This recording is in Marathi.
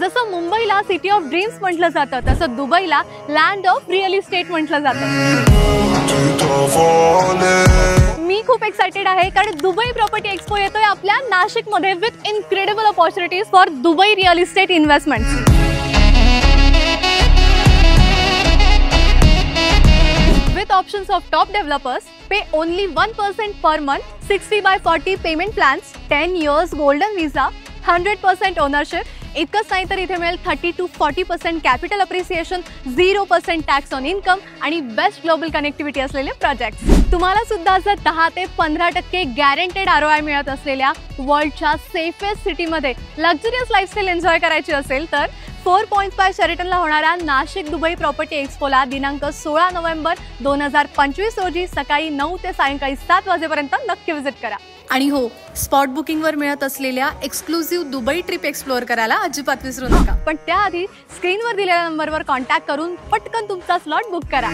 जसं मुंबईला सिटी ऑफ ड्रीम्स म्हटलं जातं तसं दुबईला लँड ऑफ रिअल इस्टेट म्हटलं जातं। मी खूप एक्साइटेड आहे कारण दुबई प्रॉपर्टी एक्सपो येतोय आपल्या नाशिकमध्ये with incredible opportunities for Dubai real estate investments. With options of top developers, pay only 1% per month, 60/40 payment plans, 10 years golden visa, 100% ownership. इतकंच नाही तर इथे मिळेल 30 to 40% capital appreciation, 0% tax on income आणि बेस्ट ग्लोबल कनेक्टिव्हिटी असलेले प्रोजेक्ट्स। तुम्हाला सुद्धा जर 10 ते 15% गॅरंटेड ROI मिळत असलेल्या वर्ल्डच्या सेफेस्ट सिटीमध्ये लक्झरियस लाईफस्टाईल एन्जॉय करायची असेल तर 4 पॉइंट्स बाय शेरेटनला होणाऱ्या नाशिक दुबई प्रॉपर्टी एक्सपोला दिनांक 16 नोव्हेंबर 2025 रोजी सकाळी 9 ते सायंकाळी 7 वाजेपर्यंत नक्की व्हिजिट करा। आणि हो, स्पॉट बुकिंगवर मिळत असलेल्या एक्सक्लुझिव्ह दुबई ट्रिप एक्सप्लोअर करायला अजिबात विसरू नका। पण त्याआधी स्क्रीनवर दिलेल्या नंबरवर कॉन्टॅक्ट करून पटकन तुमचा स्लॉट बुक करा।